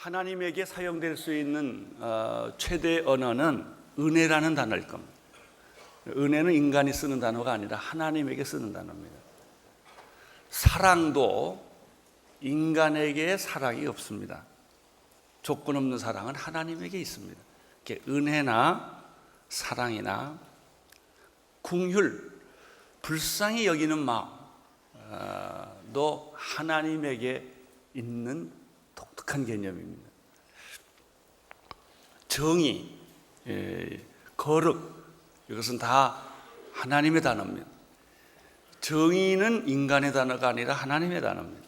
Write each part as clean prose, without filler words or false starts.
하나님에게 사용될 수 있는 최대 언어는 은혜라는 단어일 겁니다. 은혜는 인간이 쓰는 단어가 아니라 하나님에게 쓰는 단어입니다. 사랑도 인간에게 사랑이 없습니다. 조건 없는 사랑은 하나님에게 있습니다. 은혜나 사랑이나 긍휼, 불쌍히 여기는 마음도 하나님에게 있는 독특한 개념입니다. 정의, 거룩, 이것은 다 하나님의 단어입니다. 정의는 인간의 단어가 아니라 하나님의 단어입니다.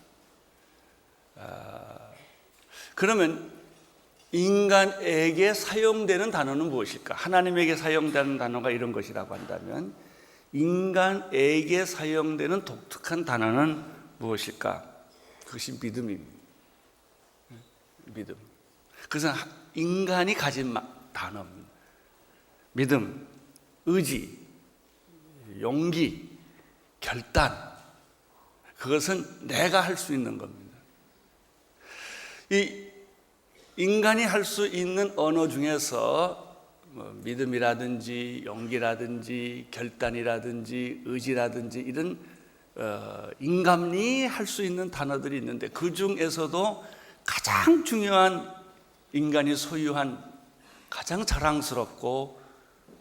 그러면 인간에게 사용되는 단어는 무엇일까? 하나님에게 사용되는 단어가 이런 것이라고 한다면 인간에게 사용되는 독특한 단어는 무엇일까? 그것이 믿음입니다. 믿음. 그것은 인간이 가진 단어입니다. 믿음, 의지, 용기, 결단. 그것은 내가 할 수 있는 겁니다. 이 인간이 할 수 있는 언어 중에서 믿음이라든지 용기라든지 결단이라든지 의지라든지 이런 인간이 할 수 있는 단어들이 있는데 그 중에서도 가장 중요한 인간이 소유한 가장 자랑스럽고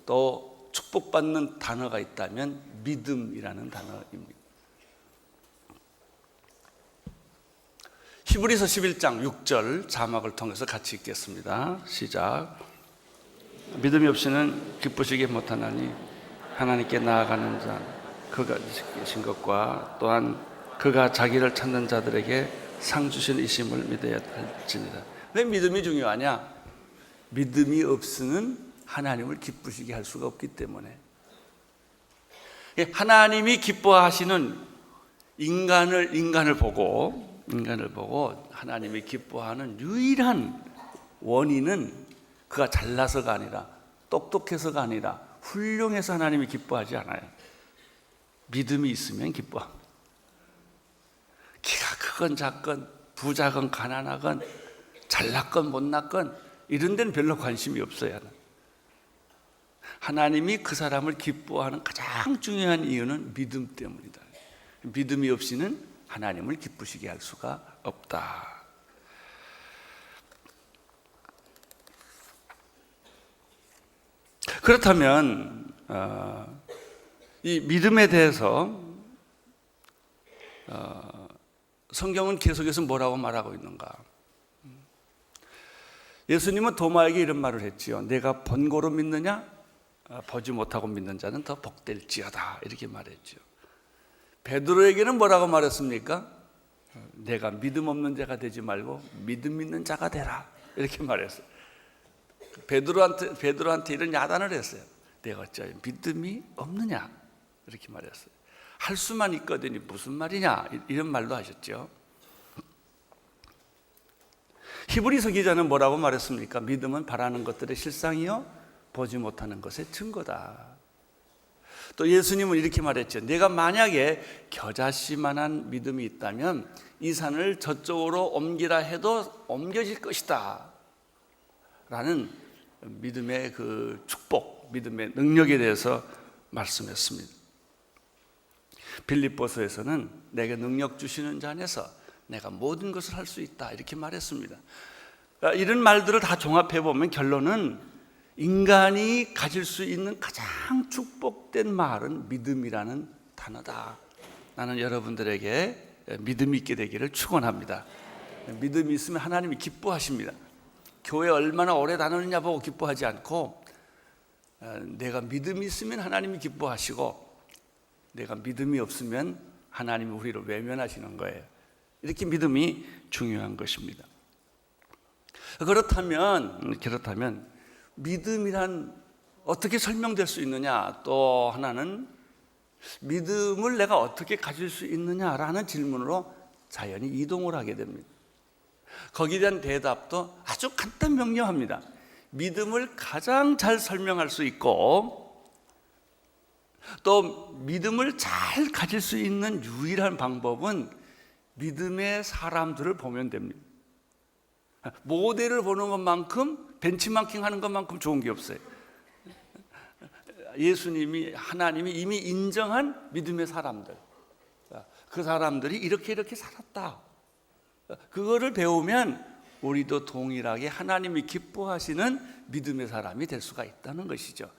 또 축복받는 단어가 있다면 믿음이라는 단어입니다. 히브리서 11장 6절 자막을 통해서 같이 읽겠습니다. 시작. 믿음이 없이는 기쁘시게 못하나니 하나님께 나아가는 자 그가 계신 것과 또한 그가 자기를 찾는 자들에게 상 주신 이심을 믿어야 할지니라. 왜 믿음이 중요하냐? 믿음이 없으면 하나님을 기쁘시게 할 수가 없기 때문에. 하나님이 기뻐하시는 인간을 보고 하나님이 기뻐하는 유일한 원인은 그가 잘나서가 아니라 똑똑해서가 아니라 훌륭해서 하나님이 기뻐하지 않아요. 믿음이 있으면 기뻐합니다. 키가 크건 작건 부자건 가난하건 잘났건 못났건 이런 데는 별로 관심이 없어요. 하나님이 그 사람을 기뻐하는 가장 중요한 이유는 믿음 때문이다. 믿음이 없이는 하나님을 기쁘시게 할 수가 없다. 그렇다면 이 믿음에 대해서 성경은 계속해서 뭐라고 말하고 있는가? 예수님은 도마에게 이런 말을 했지요. 내가 번거로 믿느냐? 보지 못하고 믿는 자는 더 복될지어다. 이렇게 말했죠. 베드로에게는 뭐라고 말했습니까? 내가 믿음 없는 자가 되지 말고 믿음 있는 자가 되라. 이렇게 말했어요. 베드로한테 이런 야단을 했어요. 내가 어찌하여 믿음이 없느냐? 이렇게 말했어요. 할 수만 있거든요. 무슨 말이냐? 이런 말도 하셨죠. 히브리서 기자는 뭐라고 말했습니까? 믿음은 바라는 것들의 실상이요 보지 못하는 것의 증거다. 또 예수님은 이렇게 말했죠. 내가 만약에 겨자씨만한 믿음이 있다면 이 산을 저쪽으로 옮기라 해도 옮겨질 것이다 라는 믿음의 그 축복, 믿음의 능력에 대해서 말씀했습니다. 빌립보서에서는 내게 능력 주시는 자 안에서 내가 모든 것을 할 수 있다 이렇게 말했습니다. 이런 말들을 다 종합해 보면 결론은 인간이 가질 수 있는 가장 축복된 말은 믿음이라는 단어다. 나는 여러분들에게 믿음이 있게 되기를 축원합니다. 믿음이 있으면 하나님이 기뻐하십니다. 교회 얼마나 오래 다녔느냐 보고 기뻐하지 않고 내가 믿음이 있으면 하나님이 기뻐하시고 내가 믿음이 없으면 하나님이 우리를 외면하시는 거예요. 이렇게 믿음이 중요한 것입니다. 그렇다면 믿음이란 어떻게 설명될 수 있느냐? 또 하나는 믿음을 내가 어떻게 가질 수 있느냐라는 질문으로 자연히 이동을 하게 됩니다. 거기에 대한 대답도 아주 간단 명료합니다. 믿음을 가장 잘 설명할 수 있고 또 믿음을 잘 가질 수 있는 유일한 방법은 믿음의 사람들을 보면 됩니다. 모델을 보는 것만큼, 벤치마킹 하는 것만큼 좋은 게 없어요. 예수님이, 하나님이 이미 인정한 믿음의 사람들, 그 사람들이 이렇게 살았다. 그거를 배우면 우리도 동일하게 하나님이 기뻐하시는 믿음의 사람이 될 수가 있다는 것이죠.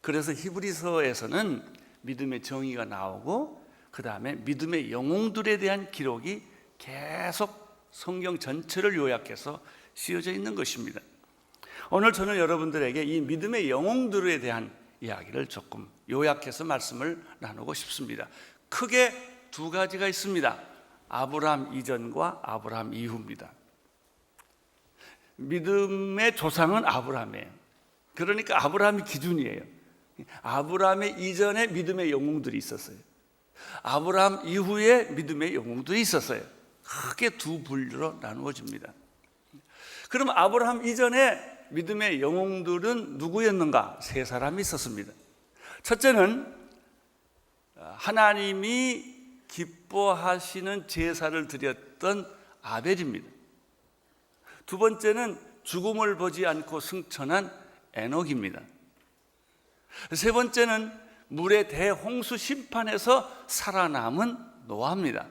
그래서 히브리서에서는 믿음의 정의가 나오고, 그 다음에 믿음의 영웅들에 대한 기록이 계속 성경 전체를 요약해서 씌워져 있는 것입니다. 오늘 저는 여러분들에게 이 믿음의 영웅들에 대한 이야기를 조금 요약해서 말씀을 나누고 싶습니다. 크게 두 가지가 있습니다. 아브라함 이전과 아브라함 이후입니다. 믿음의 조상은 아브라함이에요. 그러니까 아브라함이 기준이에요. 아브라함의 이전에 믿음의 영웅들이 있었어요. 아브라함 이후에 믿음의 영웅들이 있었어요. 크게 두 분류로 나누어집니다. 그럼 아브라함 이전에 믿음의 영웅들은 누구였는가? 세 사람이 있었습니다. 첫째는 하나님이 기뻐하시는 제사를 드렸던 아벨입니다. 두 번째는 죽음을 보지 않고 승천한 에녹입니다. 세 번째는 물의 대홍수 심판에서 살아남은 노아입니다.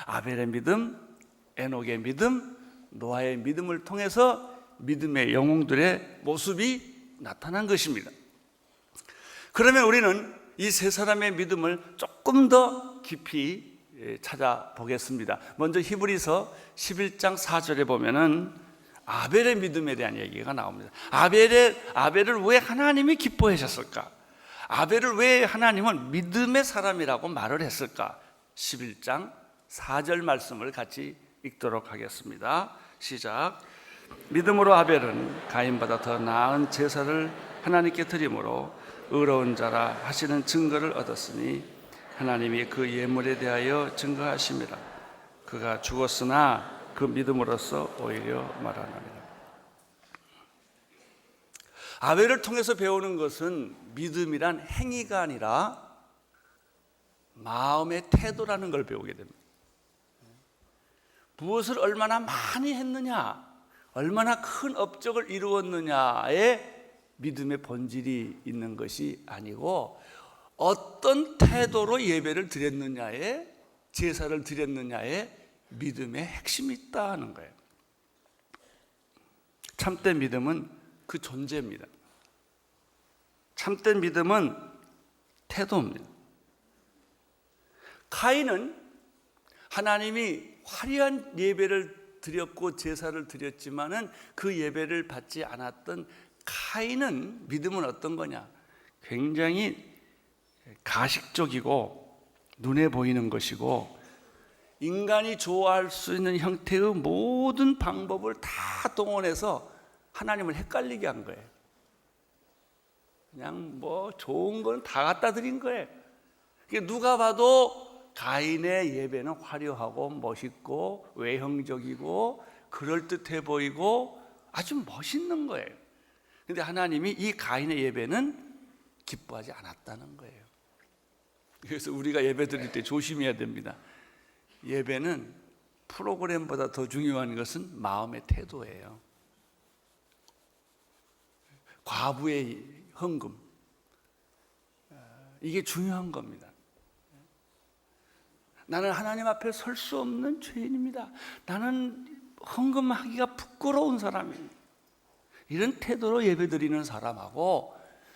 아벨의 믿음, 에녹의 믿음, 노아의 믿음을 통해서 믿음의 영웅들의 모습이 나타난 것입니다. 그러면 우리는 이 세 사람의 믿음을 조금 더 깊이 찾아보겠습니다. 먼저 히브리서 11장 4절에 보면은 아벨의 믿음에 대한 얘기가 나옵니다. 아벨을 왜 하나님이 기뻐하셨을까? 아벨을 왜 하나님은 믿음의 사람이라고 말을 했을까? 11장 4절 말씀을 같이 읽도록 하겠습니다. 시작. 믿음으로 아벨은 가인보다 더 나은 제사를 하나님께 드림으로 의로운 자라 하시는 증거를 얻었으니 하나님이 그 예물에 대하여 증거하심이라. 그가 죽었으나 그 믿음으로써 오히려 말하느니라. 아벨을 통해서 배우는 것은 믿음이란 행위가 아니라 마음의 태도라는 걸 배우게 됩니다. 무엇을 얼마나 많이 했느냐, 얼마나 큰 업적을 이루었느냐에 믿음의 본질이 있는 것이 아니고 어떤 태도로 예배를 드렸느냐에, 제사를 드렸느냐에 믿음의 핵심이 있다는 거예요. 참된 믿음은 그 존재입니다. 참된 믿음은 태도입니다. 카인은 하나님이 화려한 예배를 드렸고 제사를 드렸지만은 그 예배를 받지 않았던 카인은 믿음은 어떤 거냐? 굉장히 가식적이고 눈에 보이는 것이고 인간이 좋아할 수 있는 형태의 모든 방법을 다 동원해서 하나님을 헷갈리게 한 거예요. 그냥 뭐 좋은 건 다 갖다 드린 거예요. 누가 봐도 가인의 예배는 화려하고 멋있고 외형적이고 그럴듯해 보이고 아주 멋있는 거예요. 그런데 하나님이 이 가인의 예배는 기뻐하지 않았다는 거예요. 그래서 우리가 예배 드릴 때 조심해야 됩니다. 예배는 프로그램보다 더 중요한 것은 마음의 태도예요. 과부의 헌금, 이게 중요한 겁니다. 나는 하나님 앞에 설 수 없는 죄인입니다. 나는 헌금하기가 부끄러운 사람입니다. 이런 태도로 예배드리는 사람하고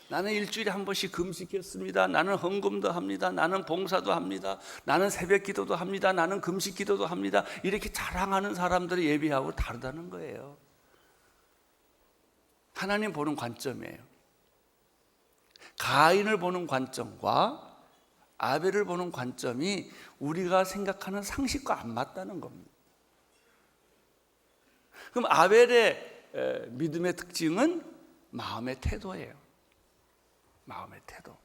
나는 일주일에 한 번씩 금식했습니다. 나는 헌금도 합니다. 나는 봉사도 합니다. 나는 새벽 기도도 합니다. 나는 금식 기도도 합니다. 이렇게 자랑하는 사람들의 예배하고 다르다는 거예요. 하나님 보는 관점이에요. 가인을 보는 관점과 아벨을 보는 관점이 우리가 생각하는 상식과 안 맞다는 겁니다. 그럼 아벨의 믿음의 특징은 마음의 태도예요. 마음의 태도.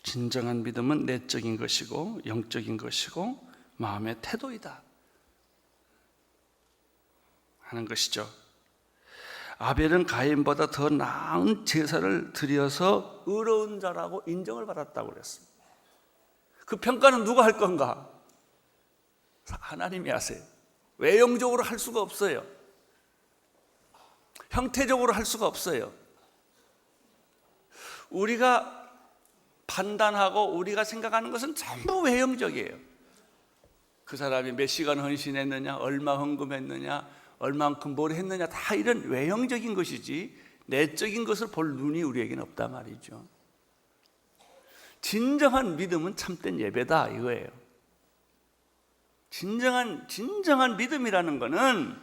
진정한 믿음은 내적인 것이고 영적인 것이고 마음의 태도이다 하는 것이죠. 아벨은 가인보다 더 나은 제사를 드려서 의로운 자라고 인정을 받았다고 그랬습니다. 그 평가는 누가 할 건가? 하나님이 하세요. 외형적으로 할 수가 없어요. 형태적으로 할 수가 없어요. 우리가 판단하고 우리가 생각하는 것은 전부 외형적이에요. 그 사람이 몇 시간 헌신했느냐, 얼마 헌금했느냐, 얼만큼 뭘 했느냐, 다 이런 외형적인 것이지 내적인 것을 볼 눈이 우리에게는 없단 말이죠. 진정한 믿음은 참된 예배다 이거예요. 진정한 믿음이라는 것은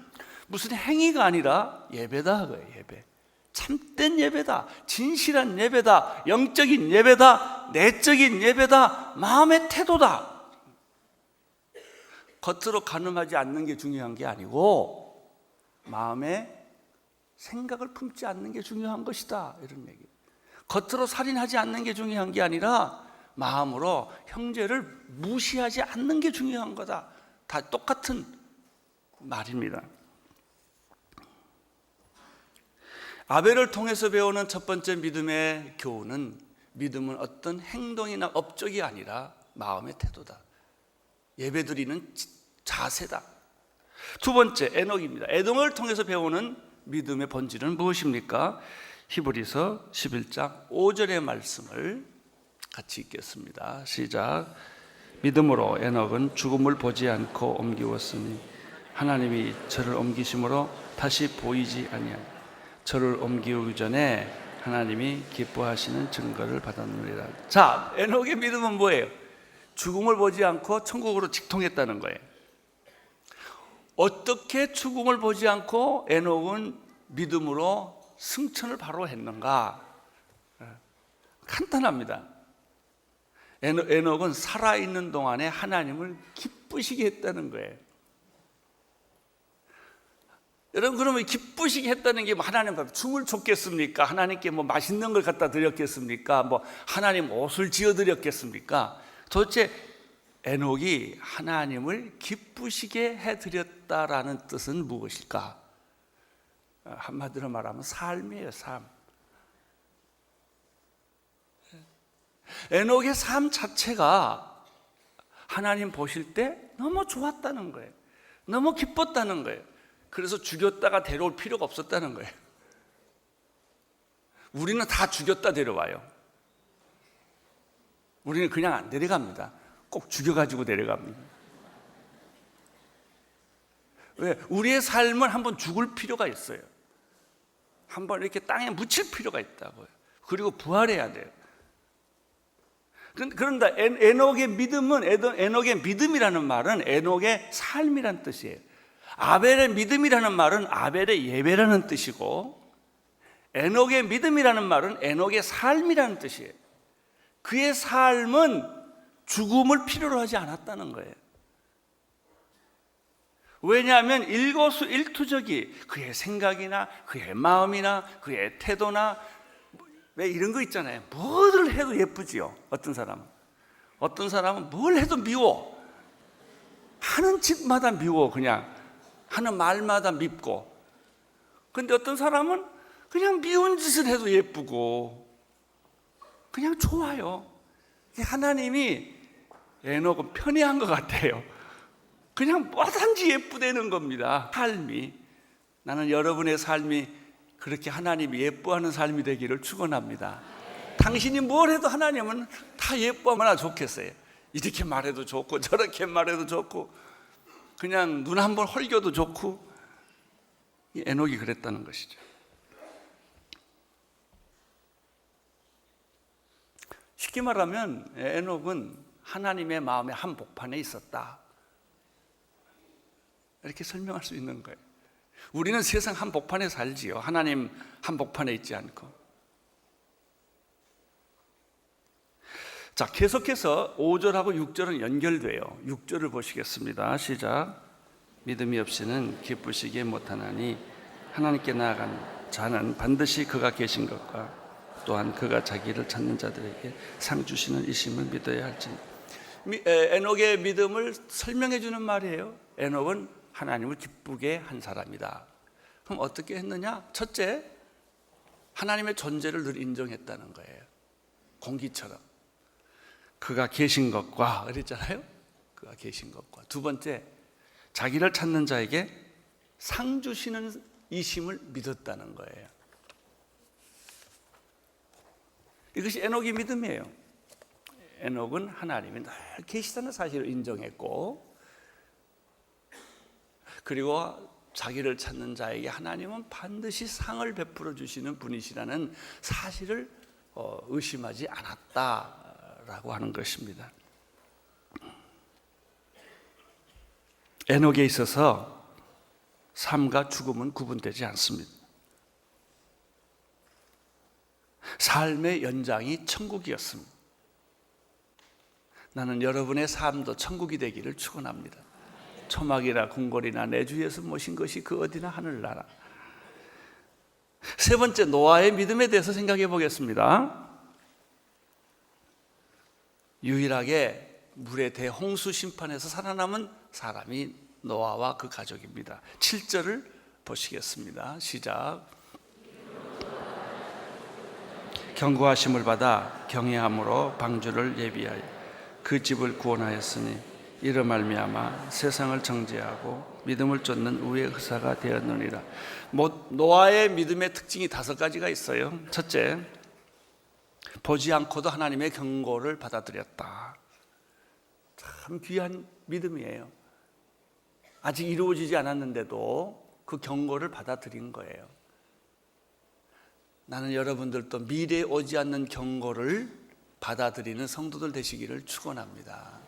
무슨 행위가 아니라 예배다 그거예요. 예배. 참된 예배다, 진실한 예배다, 영적인 예배다, 내적인 예배다, 마음의 태도다. 겉으로 가늠하지 않는 게 중요한 게 아니고 마음에 생각을 품지 않는 게 중요한 것이다 이런 얘기. 겉으로 살인하지 않는 게 중요한 게 아니라 마음으로 형제를 무시하지 않는 게 중요한 거다. 다 똑같은 말입니다. 아벨을 통해서 배우는 첫 번째 믿음의 교훈은 믿음은 어떤 행동이나 업적이 아니라 마음의 태도다. 예배드리는 자세다. 두 번째 에녹입니다. 에녹을 통해서 배우는 믿음의 본질은 무엇입니까? 히브리서 11장 5절의 말씀을 같이 읽겠습니다. 시작. 믿음으로 에녹은 죽음을 보지 않고 옮기웠으니 하나님이 저를 옮기심으로 다시 보이지 아니하니 저를 옮기기 전에 하나님이 기뻐하시는 증거를 받았느니라. 자, 에녹의 믿음은 뭐예요? 죽음을 보지 않고 천국으로 직통했다는 거예요. 어떻게 죽음을 보지 않고 에녹은 믿음으로 승천을 바로 했는가? 간단합니다. 에녹은 살아있는 동안에 하나님을 기쁘시게 했다는 거예요. 여러분, 그러면 기쁘시게 했다는 게 뭐 하나님 춤을 췄겠습니까? 하나님께 뭐 맛있는 걸 갖다 드렸겠습니까? 뭐 하나님 옷을 지어 드렸겠습니까? 도대체 에녹이 하나님을 기쁘시게 해드렸다라는 뜻은 무엇일까? 한마디로 말하면 삶이에요, 삶. 에녹의 삶 자체가 하나님 보실 때 너무 좋았다는 거예요. 너무 기뻤다는 거예요. 그래서 죽였다가 데려올 필요가 없었다는 거예요. 우리는 다 죽였다 데려와요. 우리는 그냥 안 데려갑니다. 꼭 죽여가지고 데려갑니다. 왜? 우리의 삶은 한번 죽을 필요가 있어요. 한번 이렇게 땅에 묻힐 필요가 있다고요. 그리고 부활해야 돼요. 그런데 에녹의 믿음은, 에녹의 믿음이라는 말은 에녹의 삶이라는 뜻이에요. 아벨의 믿음이라는 말은 아벨의 예배라는 뜻이고, 에녹의 믿음이라는 말은 에녹의 삶이라는 뜻이에요. 그의 삶은 죽음을 필요로 하지 않았다는 거예요. 왜냐하면 일거수일투족이 그의 생각이나 그의 마음이나 그의 태도나 왜 이런 거 있잖아요. 뭐를 해도 예쁘지요. 어떤 사람은 뭘 해도 미워. 하는 짓마다 미워. 그냥 하는 말마다 밉고. 근데 어떤 사람은 그냥 미운 짓을 해도 예쁘고 그냥 좋아요. 하나님이 에녹은 편애한 것 같아요. 그냥 뭐든지 예쁘다는 겁니다. 삶이. 나는 여러분의 삶이 그렇게 하나님이 예뻐하는 삶이 되기를 축원합니다. 당신이 뭘 해도 하나님은 다 예뻐하면 좋겠어요. 이렇게 말해도 좋고 저렇게 말해도 좋고 그냥 눈 한번 헐겨도 좋고. 에녹이 그랬다는 것이죠. 쉽게 말하면 에녹은 하나님의 마음의 한복판에 있었다, 이렇게 설명할 수 있는 거예요. 우리는 세상 한복판에 살지요. 하나님 한복판에 있지 않고. 자, 계속해서 5절하고 6절은 연결돼요. 6절을 보시겠습니다. 시작. 믿음이 없이는 기쁘시게 못하나니 하나님께 나아간 자는 반드시 그가 계신 것과 또한 그가 자기를 찾는 자들에게 상 주시는 이심을 믿어야 할지. 에녹의 믿음을 설명해 주는 말이에요. 에녹은 하나님을 기쁘게 한 사람이다. 그럼 어떻게 했느냐? 첫째, 하나님의 존재를 늘 인정했다는 거예요. 공기처럼. 그가 계신 것과 그랬잖아요. 그가 계신 것과. 두 번째, 자기를 찾는 자에게 상 주시는 이심을 믿었다는 거예요. 이것이 에녹의 믿음이에요. 에녹은 하나님이 늘 계시다는 사실을 인정했고, 그리고 자기를 찾는 자에게 하나님은 반드시 상을 베풀어 주시는 분이시라는 사실을 의심하지 않았다라고 하는 것입니다. 에녹에 있어서 삶과 죽음은 구분되지 않습니다. 삶의 연장이 천국이었습니다. 나는 여러분의 삶도 천국이 되기를 축원합니다. 초막이나 궁궐이나 내 주 예수 모신 것이 그 어디나 하늘나라. 세 번째, 노아의 믿음에 대해서 생각해 보겠습니다. 유일하게 물의 대홍수 심판에서 살아남은 사람이 노아와 그 가족입니다. 7절을 보시겠습니다. 시작. 경고하심을 받아 경외함으로 방주를 예비하여 그 집을 구원하였으니 이로 말미암아 세상을 정죄하고 믿음을 쫓는 의의 의사가 되었느니라. 노아의 믿음의 특징이 5가지가 있어요. 첫째, 보지 않고도 하나님의 경고를 받아들였다. 참 귀한 믿음이에요. 아직 이루어지지 않았는데도 그 경고를 받아들인 거예요. 나는 여러분들도 미래에 오지 않는 경고를 받아들이는 성도들 되시기를 축원합니다.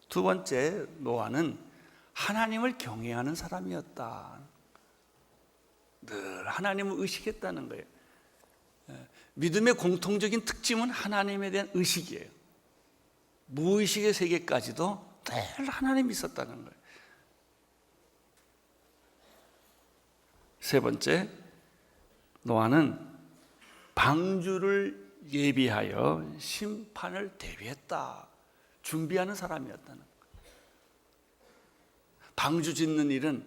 두 번째, 노아는 하나님을 경외하는 사람이었다. 늘 하나님을 의식했다는 거예요. 믿음의 공통적인 특징은 하나님에 대한 의식이에요. 무의식의 세계까지도 늘 하나님이 있었다는 거예요. 세 번째, 노아는 방주를 예비하여 심판을 대비했다. 준비하는 사람이었다는 거예요. 방주 짓는 일은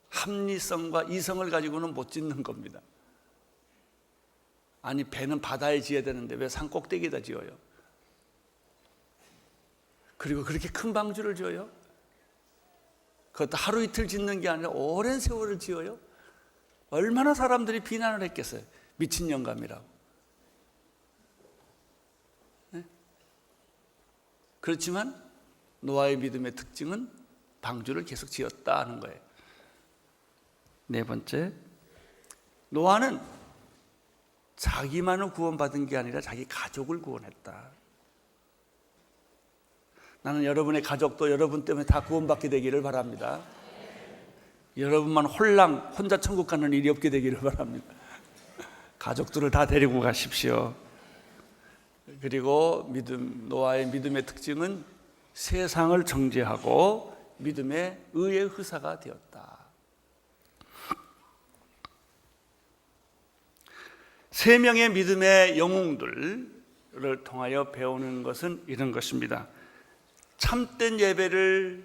합리성과 이성을 가지고는 못 짓는 겁니다. 아니, 배는 바다에 지어야 되는데 왜 산 꼭대기에다 지어요? 그리고 그렇게 큰 방주를 지어요? 그것도 하루 이틀 짓는 게 아니라 오랜 세월을 지어요? 얼마나 사람들이 비난을 했겠어요? 미친 영감이라고. 네? 그렇지만 노아의 믿음의 특징은 방주를 계속 지었다 하는 거예요. 네 번째, 노아는 자기만을 구원받은 게 아니라 자기 가족을 구원했다. 나는 여러분의 가족도 여러분 때문에 다 구원받게 되기를 바랍니다. 여러분만 혼자 천국 가는 일이 없게 되기를 바랍니다. 가족들을 다 데리고 가십시오. 그리고 노아의 믿음의 특징은 세상을 정죄하고 믿음의 의의 의사가 되었다. 세 명의 믿음의 영웅들을 통하여 배우는 것은 이런 것입니다. 참된 예배를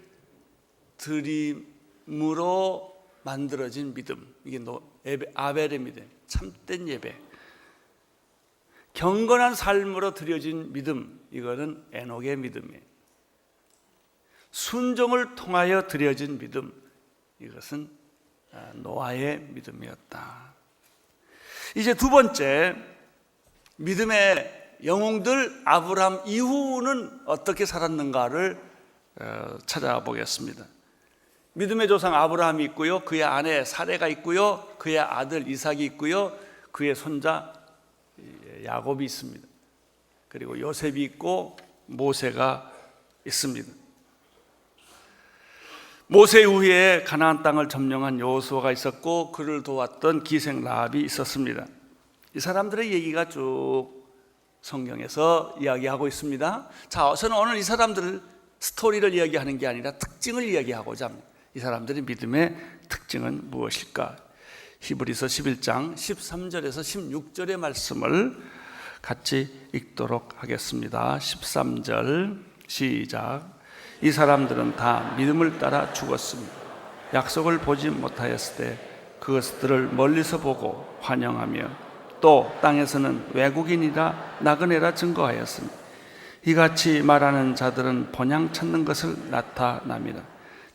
드림으로 만들어진 믿음, 이게 아벨의 믿음, 참된 예배. 경건한 삶으로 드려진 믿음, 이거는 에녹의 믿음이에요. 순종을 통하여 드려진 믿음, 이것은 노아의 믿음이었다. 이제 두 번째, 믿음의 영웅들 아브라함 이후는 어떻게 살았는가를 찾아보겠습니다. 믿음의 조상 아브라함이 있고요, 그의 아내 사레가 있고요, 그의 아들 이삭이 있고요, 그의 손자 야곱이 있습니다. 그리고 요셉이 있고 모세가 있습니다. 모세 이후에 가나안 땅을 점령한 여호수아가 있었고 그를 도왔던 기생 라합이 있었습니다. 이 사람들의 얘기가 쭉 성경에서 이야기하고 있습니다. 자, 저는 오늘 이 사람들 스토리를 이야기하는 게 아니라 특징을 이야기하고자 합니다. 이 사람들의 믿음의 특징은 무엇일까? 히브리서 11장 13절에서 16절의 말씀을 같이 읽도록 하겠습니다. 13절 시작. 이 사람들은 다 믿음을 따라 죽었으며 약속을 보지 못하였을 때 그것들을 멀리서 보고 환영하며 또 땅에서는 외국인이라 나그네라 증거하였으니 이같이 말하는 자들은 본향 찾는 것을 나타납니다.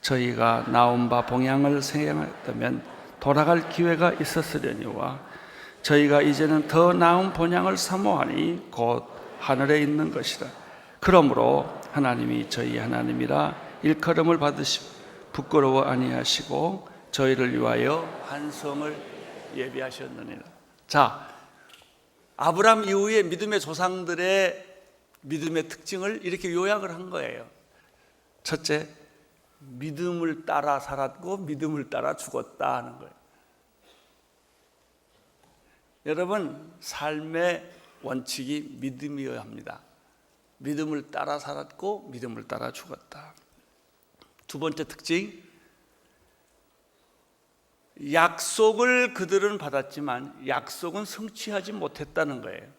저희가 나온 바 봉양을 생각했다면 돌아갈 기회가 있었으려니와 저희가 이제는 더 나은 본향을 사모하니 곧 하늘에 있는 것이라. 그러므로 하나님이 저희 하나님이라 일컬음을 받으시고 부끄러워 아니하시고 저희를 위하여 한 성을 예비하셨느니라. 자, 아브라함 이후에 믿음의 조상들의 믿음의 특징을 이렇게 요약을 한 거예요. 첫째, 믿음을 따라 살았고 믿음을 따라 죽었다 하는 거예요. 여러분, 삶의 원칙이 믿음이어야 합니다. 믿음을 따라 살았고 믿음을 따라 죽었다. 두 번째 특징, 약속을 그들은 받았지만 약속은 성취하지 못했다는 거예요.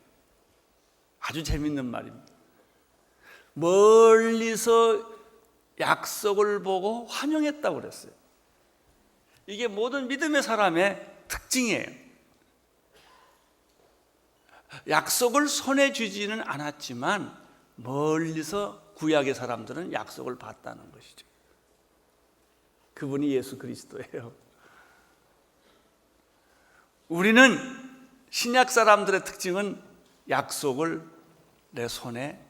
아주 재밌는 말입니다. 멀리서 약속을 보고 환영했다고 그랬어요. 이게 모든 믿음의 사람의 특징이에요. 약속을 손에 쥐지는 않았지만 멀리서 구약의 사람들은 약속을 봤다는 것이죠. 그분이 예수 그리스도예요. 우리는 신약 사람들의 특징은 약속을 내 손에,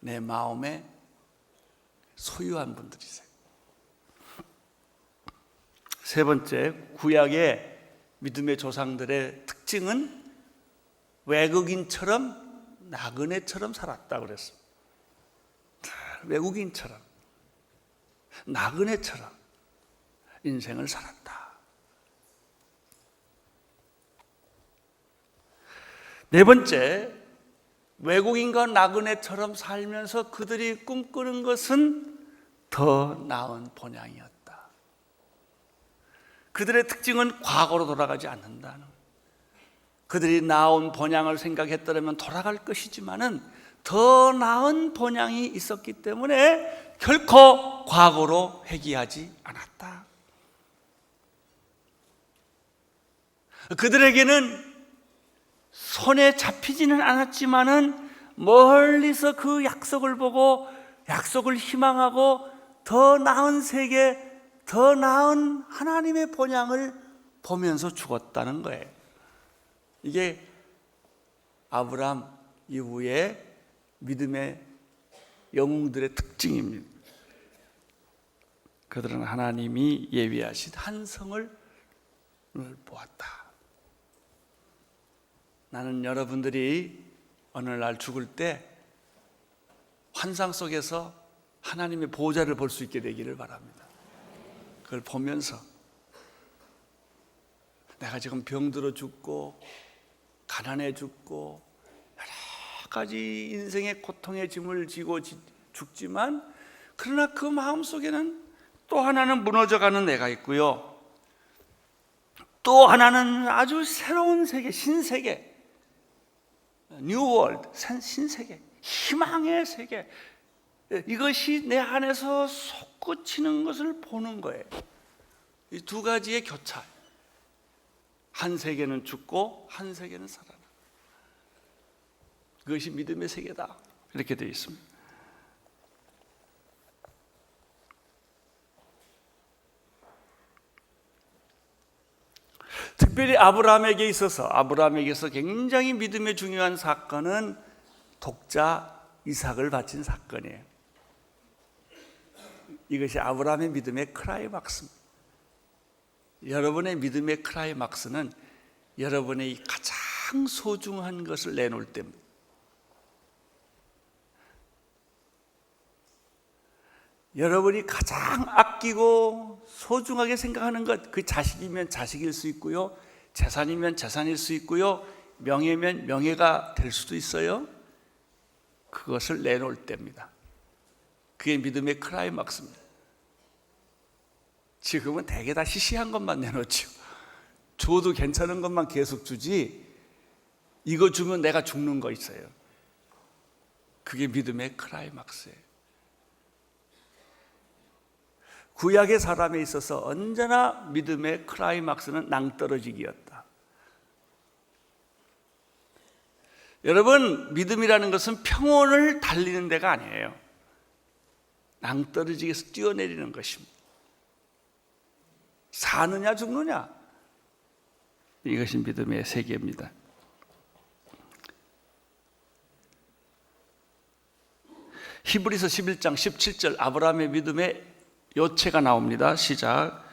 내 마음에 소유한 분들이세요. 세 번째, 구약의 믿음의 조상들의 특징은 외국인처럼 나그네처럼 살았다고 그랬어요. 외국인처럼 나그네처럼 인생을 살았다. 네 번째, 외국인과 나그네처럼 살면서 그들이 꿈꾸는 것은 더 나은 본향이었다. 그들의 특징은 과거로 돌아가지 않는다는 거예요. 그들이 나온 본향을 생각했더라면 돌아갈 것이지만은 더 나은 본향이 있었기 때문에 결코 과거로 회귀하지 않았다. 그들에게는 손에 잡히지는 않았지만은 멀리서 그 약속을 보고 약속을 희망하고 더 나은 세계, 더 나은 하나님의 본향을 보면서 죽었다는 거예요. 이게 아브라함 이후의 믿음의 영웅들의 특징입니다. 그들은 하나님이 예비하신 한 성을 보았다. 나는 여러분들이 어느 날 죽을 때 환상 속에서 하나님의 보좌를 볼 수 있게 되기를 바랍니다. 그걸 보면서 내가 지금 병들어 죽고 가난해 죽고 여러 가지 인생의 고통의 짐을 지고 죽지만 그러나 그 마음속에는 또 하나는 무너져가는 내가 있고요, 또 하나는 아주 새로운 세계, 신세계, 뉴 월드, 신세계, 희망의 세계, 이것이 내 안에서 솟구치는 것을 보는 거예요. 이 두 가지의 교차, 한 세계는 죽고 한 세계는 살아나. 그것이 믿음의 세계다, 이렇게 되어 있습니다. 특별히 아브라함에게서 굉장히 믿음의 중요한 사건은 독자 이삭을 바친 사건이에요. 이것이 아브라함의 믿음의 클라이막스입니다. 여러분의 믿음의 클라이막스는 여러분의 가장 소중한 것을 내놓을 때입니다. 여러분이 가장 아끼고 소중하게 생각하는 것, 그 자식이면 자식일 수 있고요, 재산이면 재산일 수 있고요, 명예면 명예가 될 수도 있어요. 그것을 내놓을 때입니다. 그게 믿음의 클라이막스입니다. 지금은 대개 다 시시한 것만 내놓죠. 줘도 괜찮은 것만 계속 주지, 이거 주면 내가 죽는 거 있어요. 그게 믿음의 클라이막스예요. 구약의 사람에 있어서 언제나 믿음의 클라이막스는 낭떠러지기였다. 여러분, 믿음이라는 것은 평온을 달리는 데가 아니에요. 낭떠러지기에서 뛰어내리는 것입니다. 사느냐 죽느냐. 이것이 믿음의 세계입니다. 히브리서 11장 17절 아브라함의 믿음의 요체가 나옵니다. 시작.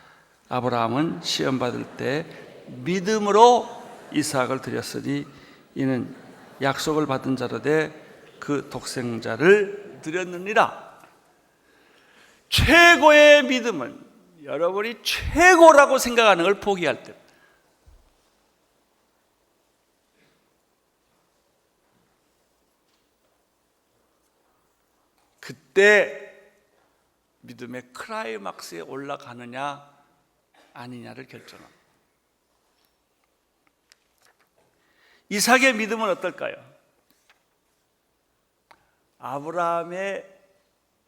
아브라함은 시험 받을 때 믿음으로 이삭을 드렸으니 이는 약속을 받은 자로 돼 그 독생자를 드렸느니라. 최고의 믿음은 여러분이 최고라고 생각하는 걸 포기할 때, 그때 믿음의 클라이막스에 올라가느냐 아니냐를 결정합니다. 이삭의 믿음은 어떨까요? 아브라함의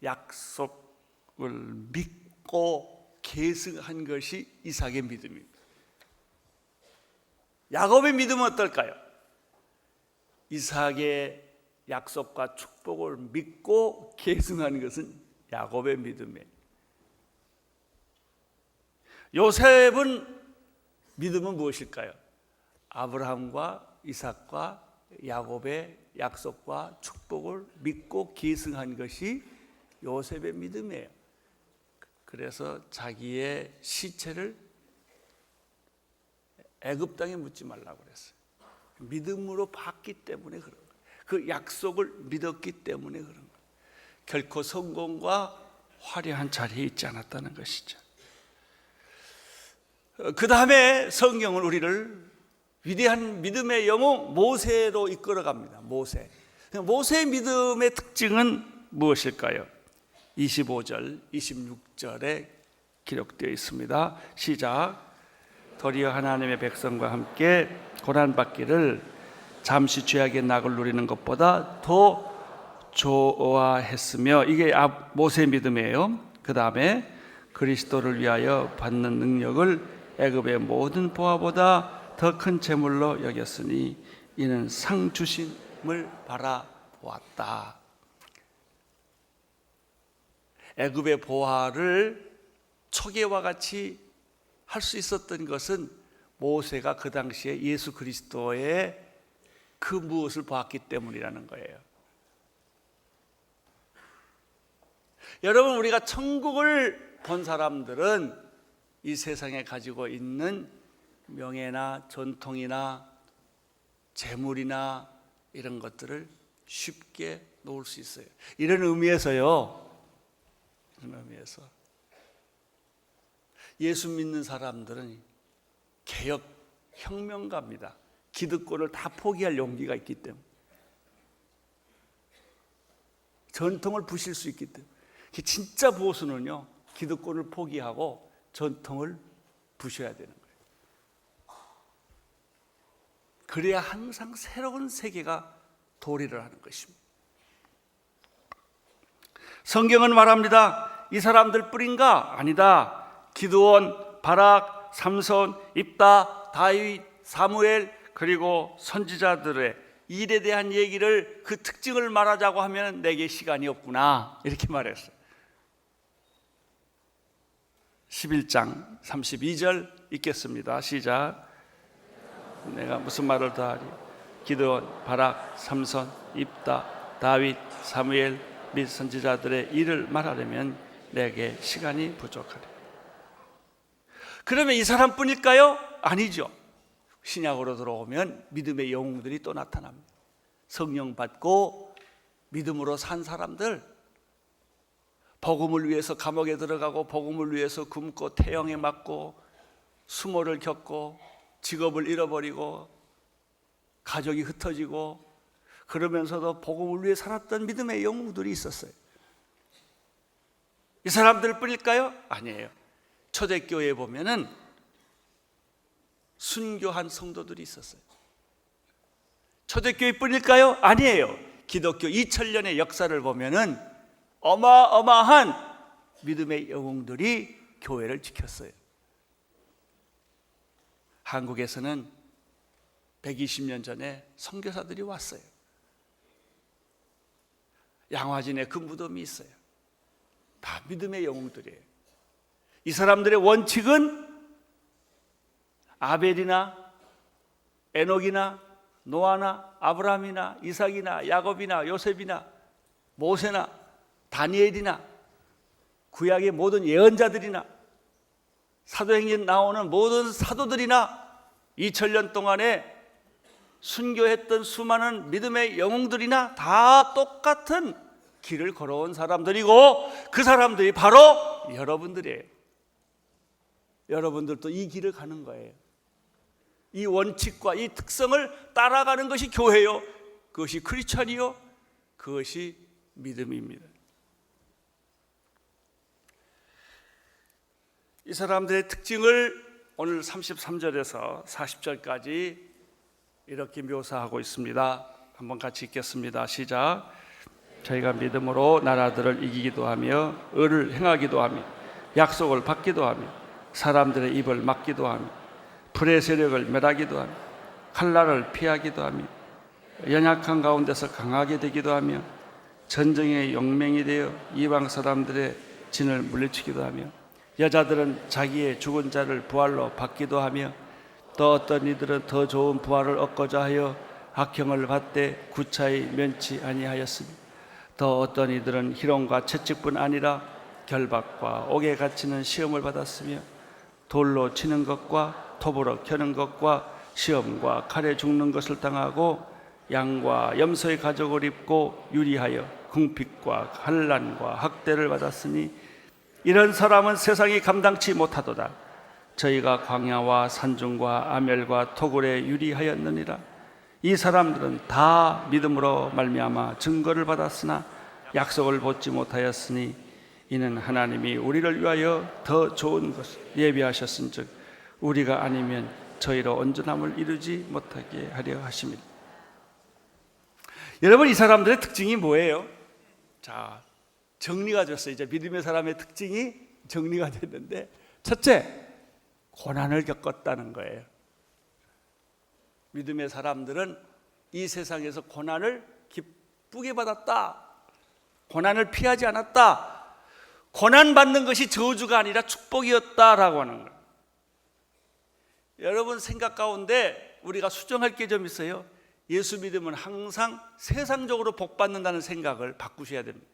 약속을 믿고 계승한 것이 이삭의 믿음입니다. 야곱의 믿음은 어떨까요? 이삭의 약속과 축복을 믿고 계승한 것은 야곱의 믿음이에요. 요셉은 믿음은 무엇일까요? 아브라함과 이삭과 야곱의 약속과 축복을 믿고 계승한 것이 요셉의 믿음이에요. 그래서 자기의 시체를 애굽 땅에 묻지 말라고 그랬어요. 믿음으로 봤기 때문에 그런 거예요. 그 약속을 믿었기 때문에 그런 거예요. 결코 성공과 화려한 자리에 있지 않았다는 것이죠. 그 다음에 성경은 우리를 위대한 믿음의 영웅 모세로 이끌어갑니다. 모세의 믿음의 특징은 무엇일까요? 25절, 26절에 기록되어 있습니다. 시작. 도리어 하나님의 백성과 함께 고난받기를 잠시 죄악의 낙을 누리는 것보다 더 좋아했으며, 이게 모세의 믿음이에요. 그 다음에 그리스도를 위하여 받는 능력을 애굽의 모든 보화보다 더 큰 재물로 여겼으니 이는 상 주심을 바라보았다. 애굽의 보화를 초계와 같이 할 수 있었던 것은 모세가 그 당시에 예수 그리스도의 그 무엇을 보았기 때문이라는 거예요. 여러분, 우리가 천국을 본 사람들은 이 세상에 가지고 있는 명예나 전통이나 재물이나 이런 것들을 쉽게 놓을 수 있어요. 이런 의미에서요, 예수 믿는 사람들은 개혁 혁명가입니다. 기득권을 다 포기할 용기가 있기 때문에, 전통을 부실 수 있기 때문에. 진짜 보수는요, 기득권을 포기하고 전통을 부셔야 되는 거예요. 그래야 항상 새로운 세계가 도래를 하는 것입니다. 성경은 말합니다. 이 사람들 뿐인가? 아니다. 기드온, 바락, 삼손, 입다, 다윗, 사무엘, 그리고 선지자들의 일에 대한 얘기를, 그 특징을 말하자고 하면 내게 시간이 없구나, 이렇게 말했어요. 11장 32절 읽겠습니다. 시작. 내가 무슨 말을 더 하리? 기드온, 바락, 삼손, 입다, 다윗, 사무엘 및 선지자들의 일을 말하려면 내게 시간이 부족하리. 그러면 이 사람뿐일까요? 아니죠. 신약으로 들어오면 믿음의 영웅들이 또 나타납니다. 성령 받고 믿음으로 산 사람들, 복음을 위해서 감옥에 들어가고 복음을 위해서 굶고 태형에 맞고 수모를 겪고 직업을 잃어버리고 가족이 흩어지고 그러면서도 복음을 위해 살았던 믿음의 영웅들이 있었어요. 이 사람들 뿐일까요? 아니에요. 초대교회에 보면은 순교한 성도들이 있었어요. 초대교회 뿐일까요? 아니에요. 기독교 2000년의 역사를 보면은 어마어마한 믿음의 영웅들이 교회를 지켰어요. 한국에서는 120년 전에 선교사들이 왔어요. 양화진에 그 무덤이 있어요. 다 믿음의 영웅들이에요. 이 사람들의 원칙은 아벨이나 에녹이나 노아나 아브라함이나 이삭이나 야곱이나 요셉이나 모세나 다니엘이나 구약의 모든 예언자들이나 사도행전에 나오는 모든 사도들이나 2000년 동안에 순교했던 수많은 믿음의 영웅들이나 다 똑같은 길을 걸어온 사람들이고 그 사람들이 바로 여러분들이에요. 여러분들도 이 길을 가는 거예요. 이 원칙과 이 특성을 따라가는 것이 교회요, 그것이 크리스천이요, 그것이 믿음입니다. 이 사람들의 특징을 오늘 33절에서 40절까지 이렇게 묘사하고 있습니다. 한번 같이 읽겠습니다. 시작. 저희가 믿음으로 나라들을 이기기도 하며 의를 행하기도 하며 약속을 받기도 하며 사람들의 입을 막기도 하며 불의 세력을 멸하기도 하며 칼날을 피하기도 하며 연약한 가운데서 강하게 되기도 하며 전쟁의 용맹이 되어 이방 사람들의 진을 물리치기도 하며 여자들은 자기의 죽은 자를 부활로 받기도 하며 또 어떤 이들은 더 좋은 부활을 얻고자 하여 악형을 받되 구차히 면치 아니하였으며 또 어떤 이들은 희롱과 채찍뿐 아니라 결박과 옥에 갇히는 시험을 받았으며 돌로 치는 것과 톱으로 켜는 것과 시험과 칼에 죽는 것을 당하고 양과 염소의 가죽을 입고 유리하여 궁핍과 환난과 학대를 받았으니 이런 사람은 세상이 감당치 못하도다. 저희가 광야와 산중과 아멜과 토굴에 유리하였느니라. 이 사람들은 다 믿음으로 말미암아 증거를 받았으나 약속을 받지 못하였으니 이는 하나님이 우리를 위하여 더 좋은 것을 예비하셨은즉 우리가 아니면 저희로 온전함을 이루지 못하게 하려 하심이라. 여러분, 이 사람들의 특징이 뭐예요? 자, 정리가 됐어요. 이제 믿음의 사람의 특징이 정리가 됐는데, 첫째, 고난을 겪었다는 거예요. 믿음의 사람들은 이 세상에서 고난을 기쁘게 받았다. 고난을 피하지 않았다. 고난받는 것이 저주가 아니라 축복이었다라고 하는 거예요. 여러분 생각 가운데 우리가 수정할 게 좀 있어요. 예수 믿으면 항상 세상적으로 복받는다는 생각을 바꾸셔야 됩니다.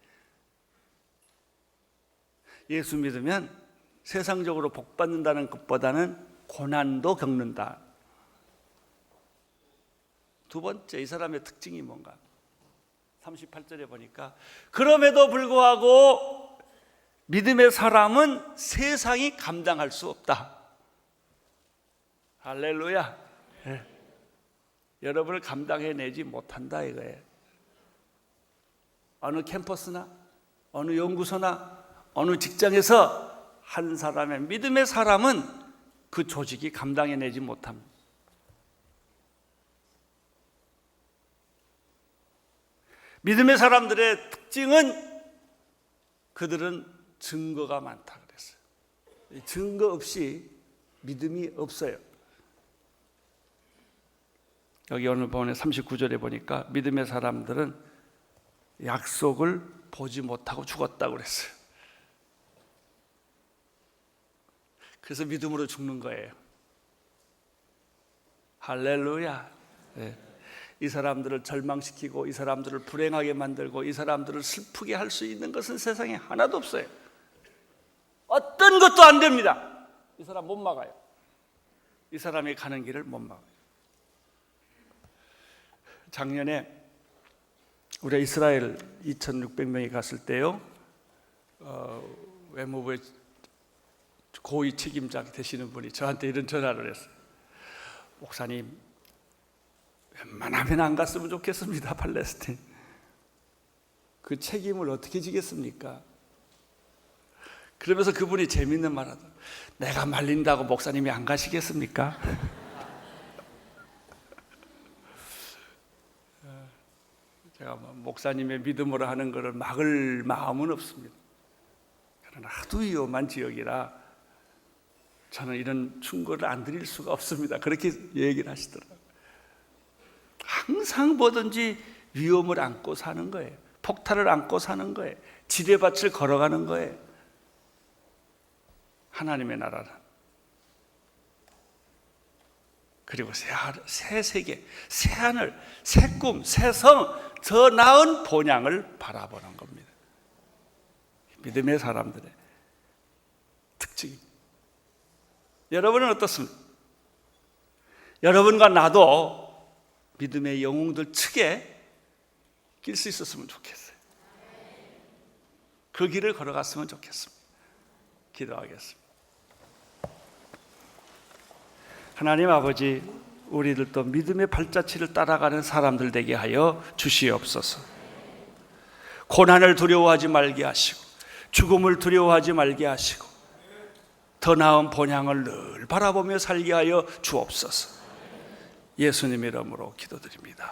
예수 믿으면 세상적으로 복받는다는 것보다는 고난도 겪는다. 두 번째, 이 사람의 특징이 뭔가? 38절에 보니까 그럼에도 불구하고 믿음의 사람은 세상이 감당할 수 없다. 할렐루야. 네. 여러분을 감당해내지 못한다 이거예요. 어느 캠퍼스나 어느 연구소나 어느 직장에서 한 사람의 믿음의 사람은 그 조직이 감당해내지 못합니다. 믿음의 사람들의 특징은 그들은 증거가 많다 그랬어요. 증거 없이 믿음이 없어요. 여기 오늘 본의 39절에 보니까 믿음의 사람들은 약속을 보지 못하고 죽었다고 그랬어요. 그래서 믿음으로 죽는 거예요. 할렐루야. 네. 이 사람들을 절망시키고 이 사람들을 불행하게 만들고 이 사람들을 슬프게 할 수 있는 것은 세상에 하나도 없어요. 어떤 것도 안 됩니다. 이 사람 못 막아요. 이 사람이 가는 길을 못 막아요. 작년에 우리 이스라엘 2,600명이 갔을 때요, 외무부의 고위 책임자 되시는 분이 저한테 이런 전화를 했어요. 목사님, 웬만하면 안 갔으면 좋겠습니다. 팔레스타인. 그 책임을 어떻게 지겠습니까? 그러면서 그분이 재밌는 말 하더라고요. 내가 말린다고 목사님이 안 가시겠습니까? 제가 목사님의 믿음으로 하는 것을 막을 마음은 없습니다. 그러나 하도 위험한 지역이라 저는 이런 충고를 안 드릴 수가 없습니다. 그렇게 얘기를 하시더라고요. 항상 뭐든지 위험을 안고 사는 거예요. 폭탄을 안고 사는 거예요. 지뢰밭을 걸어가는 거예요. 하나님의 나라는 그리고 새 세계, 새 하늘, 새 꿈, 새 성, 더 나은 본향을 바라보는 겁니다. 믿음의 사람들의 특징입니다. 여러분은 어떻습니까? 여러분과 나도 믿음의 영웅들 측에 낄 수 있었으면 좋겠어요. 그 길을 걸어갔으면 좋겠습니다. 기도하겠습니다. 하나님 아버지, 우리들도 믿음의 발자취를 따라가는 사람들 되게 하여 주시옵소서. 고난을 두려워하지 말게 하시고 죽음을 두려워하지 말게 하시고 더 나은 본향을 늘 바라보며 살게 하여 주옵소서. 예수님 이름으로 기도드립니다.